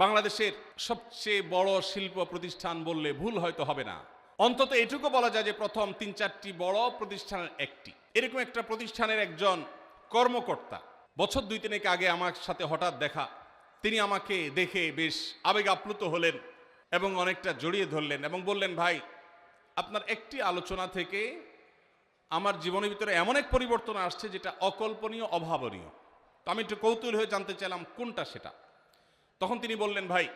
বাংলাদেশের সবচেয়ে বড় শিল্প প্রতিষ্ঠান বললে ভুল হয়তো হবে না। অন্তত এটুকু বলা যায় যে প্রথম ৩-৪টি বড় প্রতিষ্ঠানের একটি। এরকম একটা প্রতিষ্ঠানের একজন কর্মকর্তা বছর ২-৩ আগে আমার সাথে হঠাৎ দেখা। তিনি আমাকে দেখে বেশ আবেগ আপ্লুত হলেন এবং অনেকটা জড়িয়ে ধরলেন এবং বললেন, ভাই, আপনার একটি আলোচনা থেকে আমার জীবনের ভিতরে এমন এক পরিবর্তন আসছে যেটা অকল্পনীয়, অভাবনীয়। তো আমি একটু কৌতূহল হয়ে জানতে চাইলাম কোনটা সেটা। তখন তিনি বললেন, ভাই,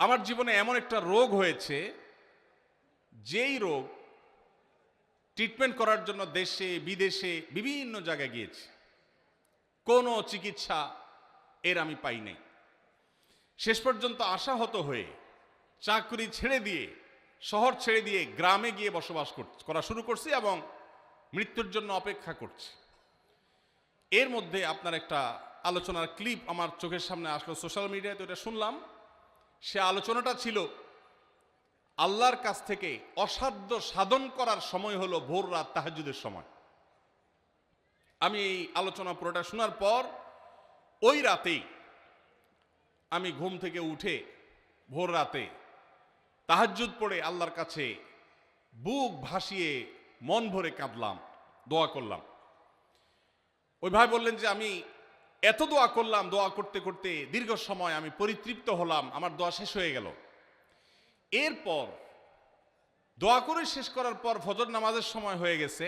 আমার জীবনে এমন একটা রোগ হয়েছে, যেই রোগ ট্রিটমেন্ট করার জন্য দেশে বিদেশে বিভিন্ন জায়গায় গিয়েছি, কোনো চিকিৎসা এর আমি পাই নাই। শেষ পর্যন্ত আশাহত হয়ে চাকরি ছেড়ে দিয়ে, শহর ছেড়ে দিয়ে গ্রামে গিয়ে বসবাস করা শুরু করছি এবং মৃত্যুর জন্য অপেক্ষা করছি। এর মধ্যে আপনার একটা আলোচনার ক্লিপ আমার চোখের সামনে আসলো সোশ্যাল মিডিয়ায়, তো এটা শুনলাম। সে আলোচনাটা ছিল আল্লাহর কাছ থেকে অসাধ্য সাধন করার সময় হলো ভোর রাত তাহাজ্জুদের সময়। আমি এই আলোচনা পুরোটা শোনার পর ওই রাতেই আমি ঘুম থেকে উঠে ভোর রাতে তাহাজ্জুদ পড়ে আল্লাহর কাছে বুক ভাসিয়ে মন ভরে কাঁদলাম, দোয়া করলাম। ওই ভাই বললেন যে আমি এত দোয়া করলাম, দোয়া করতে করতে দীর্ঘ সময় আমি পরিতৃপ্ত হলাম, আমার দোয়া শেষ হয়ে গেল। এরপর দোয়া করে শেষ করার পর ফজর নামাজের সময় হয়ে গেছে,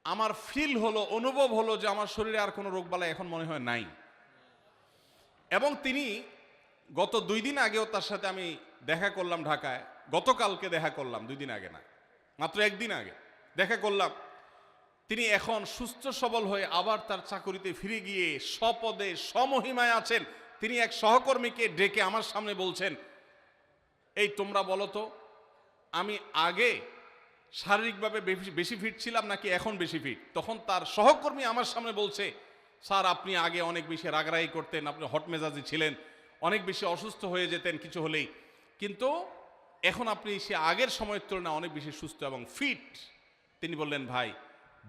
আমার ফিল হলো, অনুভব হলো যে আমার শরীরে আর কোনো রোগবালাই এখন মনে হয় নাই। এবং তিনি গত 2 দিন আগেও তার সাথে আমি দেখা করলাম ঢাকায়, গতকালকে দেখা করলাম, 2 দিন আগে না, মাত্র 1 দিন আগে দেখা করলাম। তিনি এখন সুস্থ সবল হয়ে আবার তার চাকরিতে ফিরে গিয়ে স্বপদে সমহিমায় আছেন। তিনি এক সহকর্মীকে ডেকে আমার সামনে বলছেন, এই তোমরা বলো তো, আমি আগে শারীরিকভাবে বেশি ফিট ছিলাম নাকি এখন বেশি ফিট? তখন তার সহকর্মী আমার সামনে বলছে, স্যার, আপনি আগে অনেক বেশি রাগারাগি করতেন, আপনি হট মেজাজি ছিলেন, অনেক বেশি অসুস্থ হয়ে যেতেন কিছু হলেই, কিন্তু এখন আপনি সে আগের সময়ের তুলনায় অনেক বেশি সুস্থ এবং ফিট। তিনি বললেন, ভাই,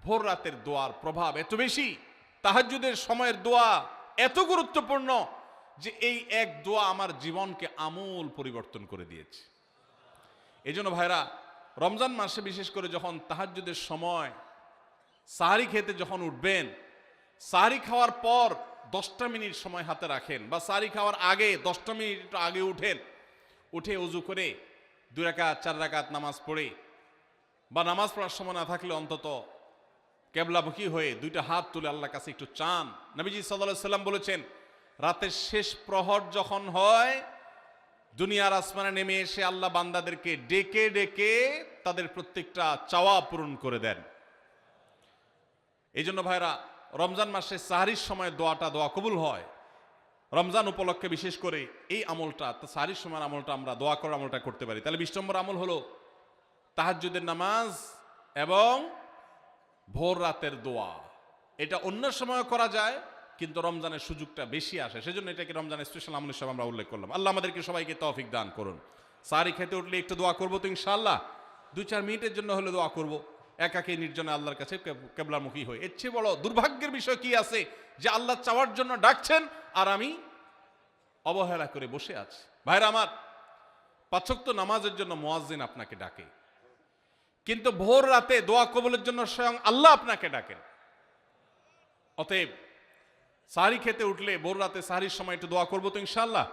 ভোর রাতের দোয়ার প্রভাব এত বেশি, তাহাজ্জুদের সময়ের দোয়া এত গুরুত্বপূর্ণ যে এই এক দোয়া আমার জীবনকে আমূল পরিবর্তন করে দিয়েছে। এই জন্য ভাইরা, রমজান মাসে বিশেষ করে যখন তাহাজ্জুদের সময় সাহারি খেতে যখন উঠবেন, সাহারি খাওয়ার পর 10টা মিনিট সময় হাতে রাখেন, বা সাহারি খাওয়ার আগে 10টা মিনিট একটু আগে উঠে উজু করে 2 রাকাত 4 রাকাত নামাজ পড়ে, বা নামাজ পড়ার সময় না থাকলে অন্তত কেবলামুখী হয়ে 2টা হাত তুলে আল্লাহর কাছে একটু চান। নবীজি সাল্লাল্লাহু আলাইহি সাল্লাম বলেছেন, রাতের শেষ প্রহর যখন হয়, দুনিয়ার আসমানে নেমে এসে আল্লাহ বান্দাদেরকে ডেকে ডেকে তাদের প্রত্যেকটা চাওয়া পূরণ করে দেন। এই জন্য ভাইরা, রমজান মাসে সাহারির সময় দোয়া কবুল হয়। রমজান উপলক্ষে বিশেষ করে এই আমলটা, সাহারির সময় আমলটা, আমরা দোয়া করার আমলটা করতে পারি। তাহলে 20 নম্বর আমল হলো তাহাজ্জুদের নামাজ এবং ভোর রাতের দোয়া। এটা অন্য সময় করা যায়, কিন্তু রমজানের সুযোগটা বেশি আসে, সেজন্য এটাকে রমজানের স্পেশাল আমল হিসেবে আমরা উল্লেখ করলাম। আল্লাহ আমাদেরকে সবাইকে তৌফিক দান করুন। সাহারি খেতে উঠলে একটু দোয়া করবো তো ইনশাআল্লাহ, 2-4 মিনিটের জন্য হলে দোয়া করবো, একাকে নির্জনে আল্লাহর কাছে কেবলামুখী হয়ে। এর চেয়ে বড় দুর্ভাগ্যের বিষয় কি আছে যে আল্লাহ চাওয়ার জন্য ডাকছেন আর আমি অবহেলা করে বসে আছি। ভাইরা আমার, 5 ওয়াক্ত নামাজের জন্য মুয়াজ্জিন আপনাকে ডাকে, কিন্তু ভোর রাতে দোয়া কবুলের জন্য স্বয়ং আল্লাহ আপনাকে ডাকেন। অতএব সাহারি খেতে উঠলে ভোর রাতে সাহারির সময় একটু দোয়া করবো তো ইনশাআল্লাহ।